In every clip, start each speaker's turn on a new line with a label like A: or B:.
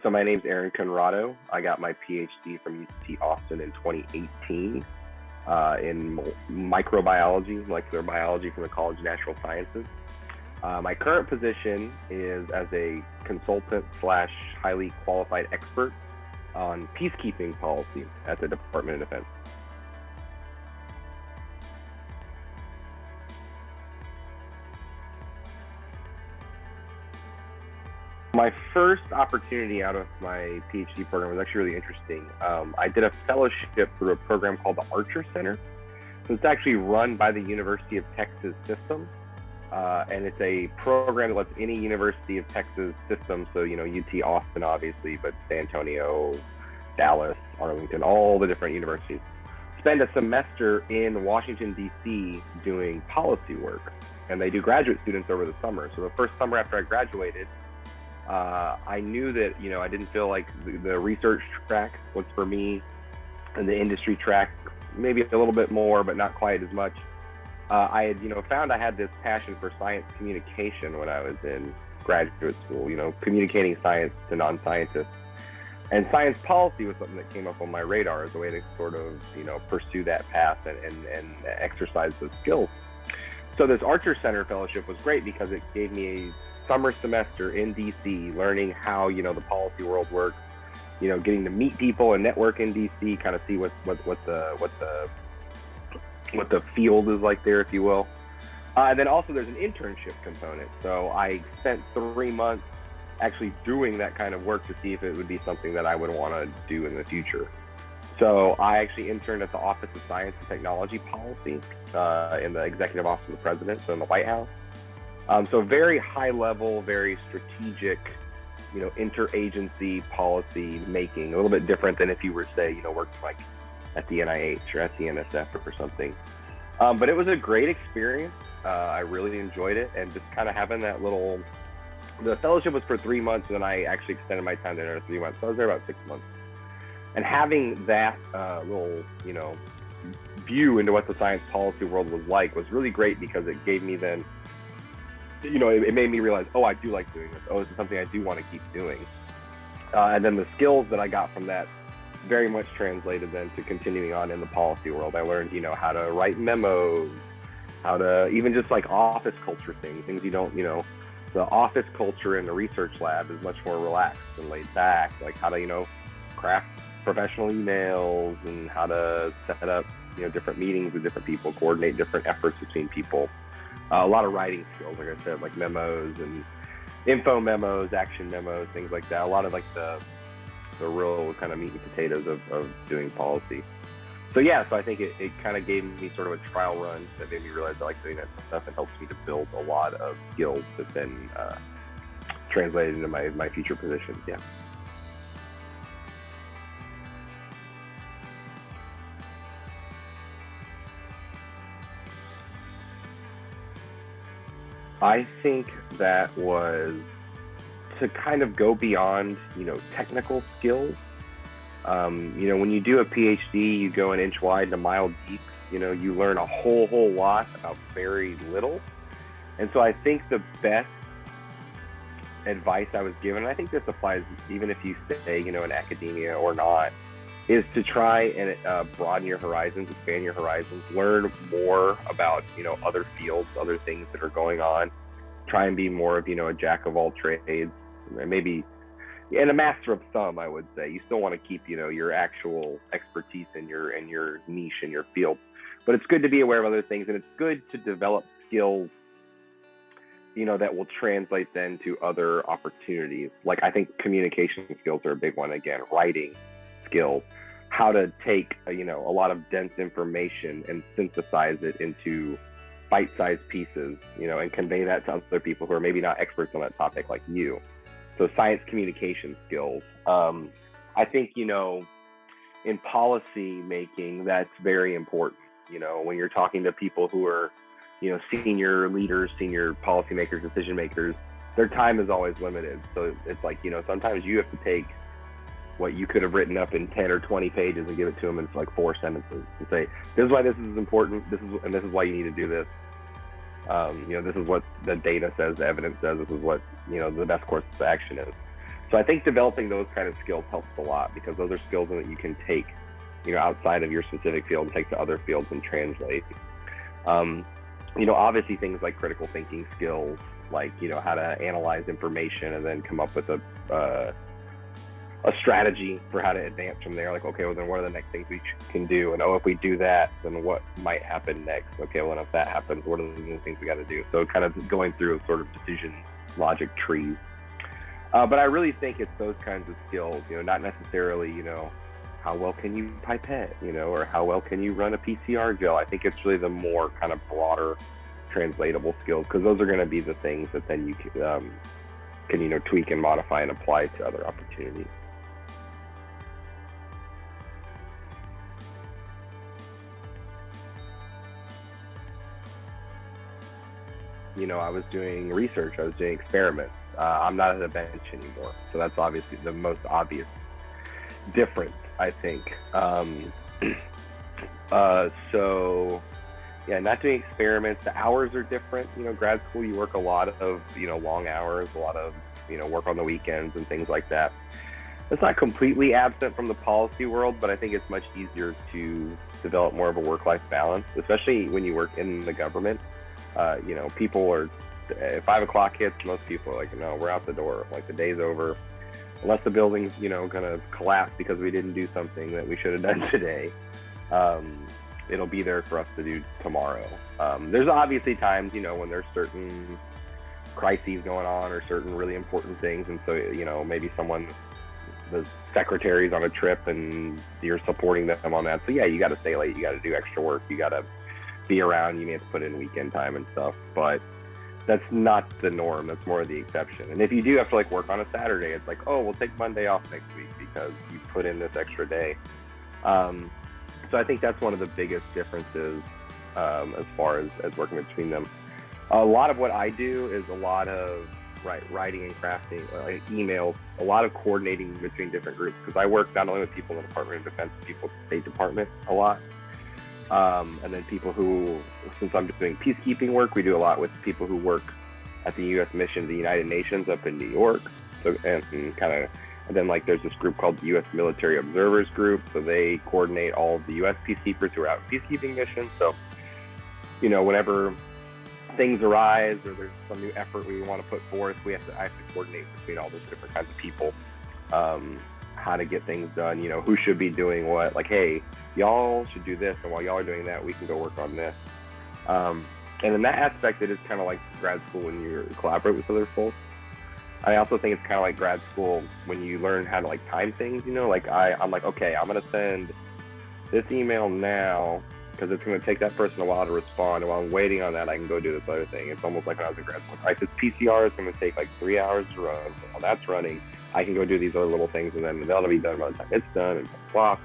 A: So my name's Conrado. I got my PhD from UT Austin in 2018 in microbiology, molecular biology from the College of Natural Sciences. My current position is as a consultant / highly qualified expert on peacekeeping policy at the Department of Defense. My first opportunity out of my PhD program was actually really interesting. I did a fellowship through a program called the Archer Center. So it's actually run by the University of Texas system. And it's a program that lets any University of Texas system, so, UT Austin, obviously, but San Antonio, Dallas, Arlington, all the different universities, spend a semester in Washington, D.C. doing policy work. And they do graduate students over the summer. So the first summer after I graduated, I knew that, I didn't feel like the research track was for me, and the industry track, maybe a little bit more, but not quite as much. I had, found I had this passion for science communication when I was in graduate school, communicating science to non-scientists. And science policy was something that came up on my radar as a way to sort of, pursue that path and exercise those skills. So this Archer Center fellowship was great because it gave me a summer semester in DC, learning how, the policy world works, getting to meet people and network in DC, kind of see what the field is like there, if you will. And then also there's an internship component. So I spent 3 months actually doing that kind of work to see if it would be something that I would want to do in the future. So I actually interned at the Office of Science and Technology Policy in the Executive Office of the President, so in the White House. So very high level, very strategic, interagency policy making, a little bit different than if you were, say, working like at the NIH or at the NSF or something. But it was a great experience. I really enjoyed it, and just kind of having that the fellowship was for 3 months, and then I actually extended my time there another 3 months. So I was there about 6 months. And having that little, view into what the science policy world was like was really great, because it gave me then, it made me realize, oh, I do like doing this. Oh, this is something I do want to keep doing. And then the skills that I got from that very much translated then to continuing on in the policy world. I learned, how to write memos, how to even just like office culture things you don't, the office culture in the research lab is much more relaxed and laid back, like how to, craft professional emails and how to set up, different meetings with different people, coordinate different efforts between people. A lot of writing skills, like I said, like memos and info memos, action memos, things like that. A lot of like the real kind of meat and potatoes of doing policy. So yeah, so I think it kind of gave me sort of a trial run that made me realize I like doing that stuff, and helps me to build a lot of skills that then translated into my future positions. Yeah. I think that was to kind of go beyond, technical skills. When you do a PhD, you go an inch wide and a mile deep. You learn a whole lot about very little. And so I think the best advice I was given, and I think this applies even if you stay, in academia or not, is to try and broaden your horizons, expand your horizons, learn more about, other fields, other things that are going on. Try and be more of, a jack of all trades, maybe, and a master of some, I would say. You still want to keep, your actual expertise in your niche in your field. But it's good to be aware of other things, and it's good to develop skills, that will translate then to other opportunities. Like, I think communication skills are a big one. Again, writing skills, how to take a lot of dense information and synthesize it into bite-sized pieces, and convey that to other people who are maybe not experts on that topic like you. So science communication skills. I think, in policy making, that's very important. When you're talking to people who are, senior leaders, senior policymakers, decision makers, their time is always limited. So it's like, sometimes you have to take what you could have written up in 10 or 20 pages and give it to them in like 4 sentences and say, this is why this is important. This is why you need to do this. This is what the data says, the evidence says, this is what, the best course of action is. So I think developing those kind of skills helps a lot, because those are skills that you can take, outside of your specific field and take to other fields and translate. Obviously things like critical thinking skills, like, how to analyze information and then come up with a strategy for how to advance from there. Like, okay, well then what are the next things we can do? And if we do that, then what might happen next? Okay, well, and if that happens, what are the new things we got to do? So kind of going through a sort of decision logic trees. But I really think it's those kinds of skills, not necessarily, how well can you pipette, or how well can you run a PCR gel. I think it's really the more kind of broader translatable skills, because those are going to be the things that then you can tweak and modify and apply to other opportunities. I was doing research, I was doing experiments. I'm not at a bench anymore. So that's obviously the most obvious difference, I think. Not doing experiments. The hours are different. Grad school, you work a lot of, long hours, a lot of, work on the weekends and things like that. It's not completely absent from the policy world, but I think it's much easier to develop more of a work-life balance, especially when you work in the government. People are, if 5 o'clock hits, most people are like, no, we're out the door. Like, the day's over. Unless the building's, gonna collapse because we didn't do something that we should have done today. It'll be there for us to do tomorrow. There's obviously times, when there's certain crises going on or certain really important things. And so, maybe the secretary's on a trip and you're supporting them on that. So yeah, you got to stay late. You got to do extra work. You got to be around. You may have to put in weekend time and stuff, but that's not the norm. That's more of the exception. And if you do have to work on a Saturday, it's like, oh, we'll take Monday off next week because you put in this extra day. So I think that's one of the biggest differences as far as working between them. A lot of what I do is a lot of writing and crafting, like emails, a lot of coordinating between different groups, because I work not only with people in the Department of Defense, people in the State Department a lot. And then people who, since I'm doing peacekeeping work, we do a lot with people who work at the U.S. mission to the United Nations up in New York. So, and then there's this group called the U.S. Military Observers Group. So they coordinate all of the U.S. peacekeepers who are out peacekeeping missions. So, whenever things arise or there's some new effort we want to put forth, I have to coordinate between all those different kinds of people, how to get things done, who should be doing what, like, hey, y'all should do this, and while y'all are doing that, we can go work on this. And in that aspect, it is kind of like grad school when you collaborate with other folks. I also think it's kind of like grad school when you learn how to time things, I'm like, okay, I'm going to send this email now because it's going to take that person a while to respond. And while I'm waiting on that, I can go do this other thing. It's almost like when I was in grad school. This PCR is going to take 3 hours to run. So while that's running, I can go do these other little things, and then they'll be done by the time it's done, and blah, blah.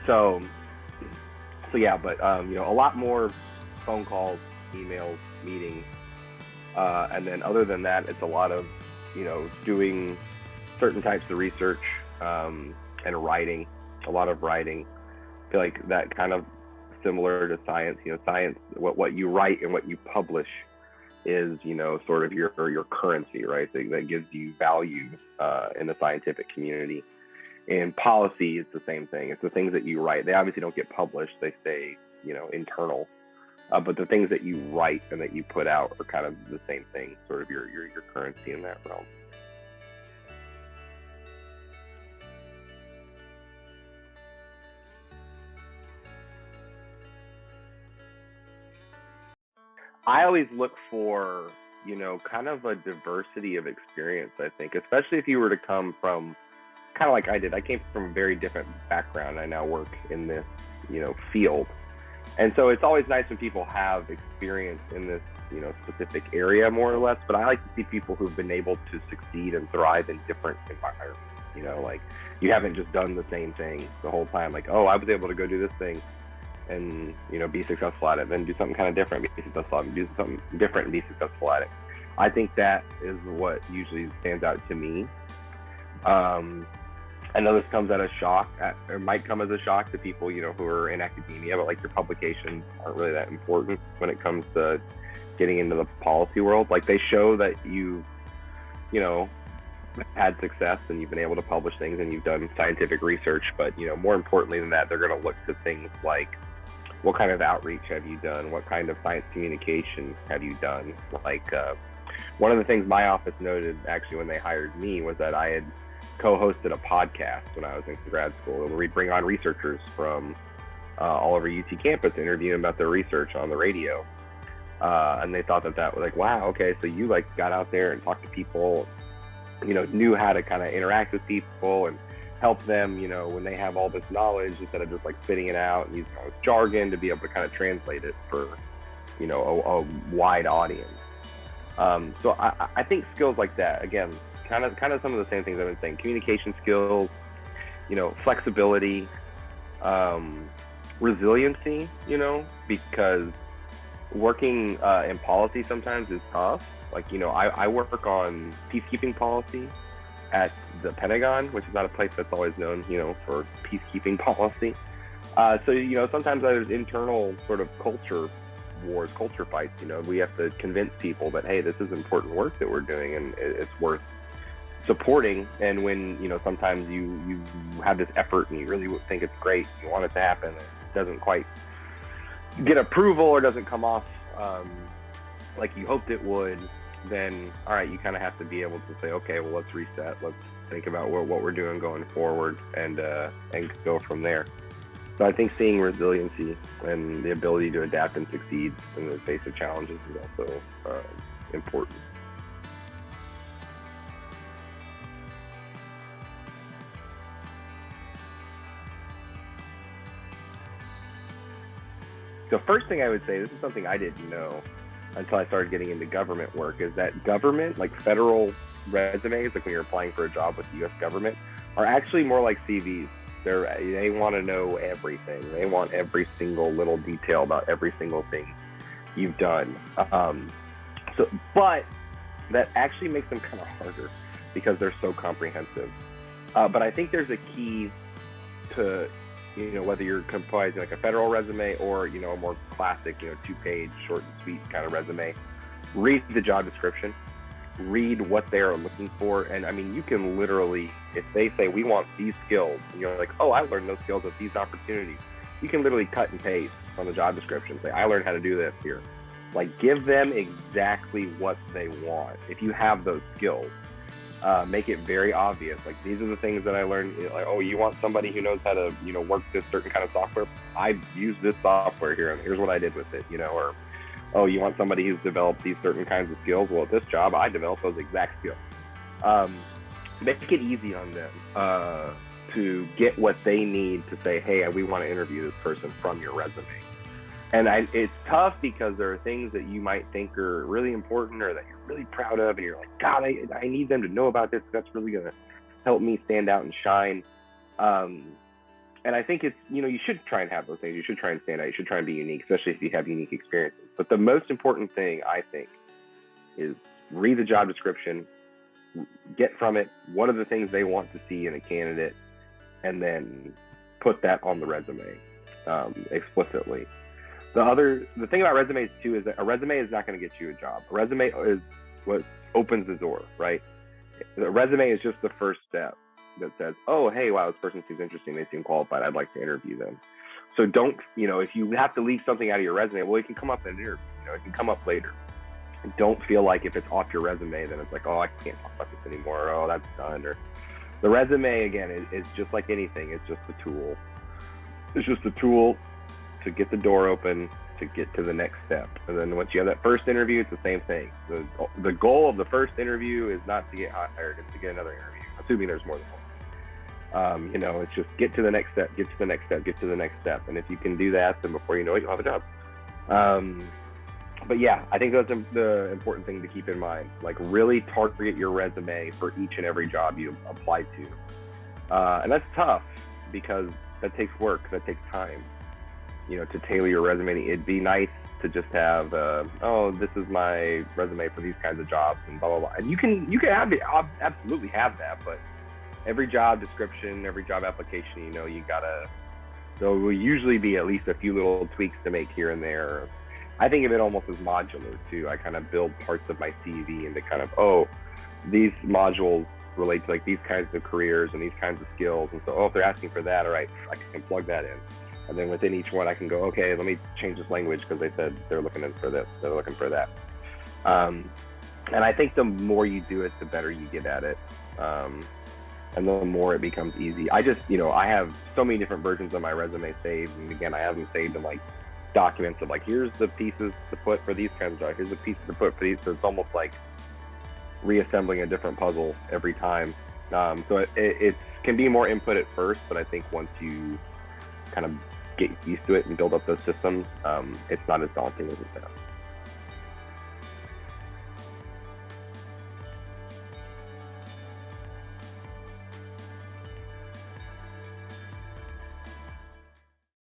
A: So yeah, but a lot more phone calls, emails, meetings, and then other than that, it's a lot of doing certain types of research and writing. A lot of writing. I feel like that kind of similar to science. Science, what you write and what you publish is sort of your currency, right? That gives you value in the scientific community. In policy, it's the same thing. It's the things that you write. They obviously don't get published. They stay, internal. But the things that you write and that you put out are kind of the same thing, sort of your currency in that realm. I always look for, kind of a diversity of experience, I think, especially if you were to come from kind of like I did. I came from a very different background. I now work in this, field. And so it's always nice when people have experience in this, specific area more or less, but I like to see people who've been able to succeed and thrive in different environments. You haven't just done the same thing the whole time. Like, oh, I was able to go do this thing and, be successful at it, then do something kind of different, be successful at it, do something different and be successful at it. I think that is what usually stands out to me. I know this comes at a shock, or might come as a shock to people, who are in academia, but your publications aren't really that important when it comes to getting into the policy world. They show that you had success and you've been able to publish things and you've done scientific research. But, more importantly than that, they're going to look to things like, what kind of outreach have you done? What kind of science communication have you done? Like, one of the things my office noted actually when they hired me was that I had co-hosted a podcast when I was in grad school, where we'd bring on researchers from all over UT campus, interview them about their research on the radio. And they thought that was like, wow, okay, so you like got out there and talked to people, knew how to kind of interact with people and help them, when they have all this knowledge, instead of just like spitting it out and using all this jargon, to be able to kind of translate it for, a wide audience. So I think skills like that, again, kind of some of the same things I've been saying: communication skills, flexibility, resiliency, because working in policy sometimes is tough. Like, I work on peacekeeping policy at the Pentagon, which is not a place that's always known, for peacekeeping policy. So, sometimes there's internal sort of culture wars, culture fights. We have to convince people that, hey, this is important work that we're doing and it's worth supporting. And when, sometimes you have this effort and you really think it's great, you want it to happen, it doesn't quite get approval or doesn't come off like you hoped it would, then all right, you kind of have to be able to say, okay, well, let's reset, let's think about what we're doing going forward, and go from there. So I think seeing resiliency and the ability to adapt and succeed in the face of challenges is also important. The first thing I would say, this is something I didn't know until I started getting into government work, is that government, like federal resumes, like when you're applying for a job with the U.S. government, are actually more like CVs. They want to know everything. They want every single little detail about every single thing you've done. But that actually makes them kind of harder because they're so comprehensive. But I think there's a key to, whether you're composing like a federal resume or, a more classic, 2-page, short and sweet kind of resume. Read the job description. Read what they're looking for. And I mean, you can literally, if they say we want these skills, and you're like, oh, I learned those skills at these opportunities, you can literally cut and paste on the job description. Say, I learned how to do this here. Like, give them exactly what they want. If you have those skills, make it very obvious. Like, these are the things that I learned. Like, oh, you want somebody who knows how to, work this certain kind of software? I use this software here, and here's what I did with it, or, oh, you want somebody who's developed these certain kinds of skills? Well, at this job, I developed those exact skills. Make it easy on them to get what they need to say, hey, we want to interview this person from your resume. And it's tough because there are things that you might think are really important or that you're really proud of, and you're like, God, I need them to know about this. That's really going to help me stand out and shine. And I think it's, you should try and have those things. You should try and stand out. You should try and be unique, especially if you have unique experiences. But the most important thing, I think, is read the job description, get from it what are the things they want to see in a candidate, and then put that on the resume explicitly. The thing about resumes too is that a resume is not going to get you a job. A resume is what opens the door, right? The resume is just the first step that says, oh, hey, wow, this person seems interesting. They seem qualified. I'd like to interview them. So don't, if you have to leave something out of your resume, well, it can come up in an interview. It can come up later. Don't feel like if it's off your resume, then it's like, oh, I can't talk about this anymore. Or, oh, that's done. Or the resume, again, is just like anything. It's just a tool. It's just a tool to get the door open, to get to the next step. And then once you have that first interview, it's the same thing. The goal of the first interview is not to get hired, it's to get another interview, assuming there's more than one. It's just get to the next step, get to the next step, get to the next step. And if you can do that, then before you know it, you'll have a job. But yeah, I think that's the important thing to keep in mind. Like, really target your resume for each and every job you apply to. And that's tough because that takes work, that takes time. To tailor your resume. It'd be nice to just have, this is my resume for these kinds of jobs and blah, blah, blah. And you can absolutely have that, but every job description, every job application, there will usually be at least a few little tweaks to make here and there. I think of it almost as modular too. I kind of build parts of my CV into kind of, these modules relate to like these kinds of careers and these kinds of skills. And so, if they're asking for that, all right, I can plug that in. And then within each one, I can go, okay, let me change this language because they said they're looking for this, they're looking for that. And I think the more you do it, the better you get at it. And the more it becomes easy. I just, I have so many different versions of my resume saved. And again, I have them saved in like documents of like, here's the pieces to put for these kinds of jobs, here's the pieces to put for these. So it's almost like reassembling a different puzzle every time. So it can be more input at first, but I think once you kind of get used to it and build up those systems, it's not as daunting as it sounds.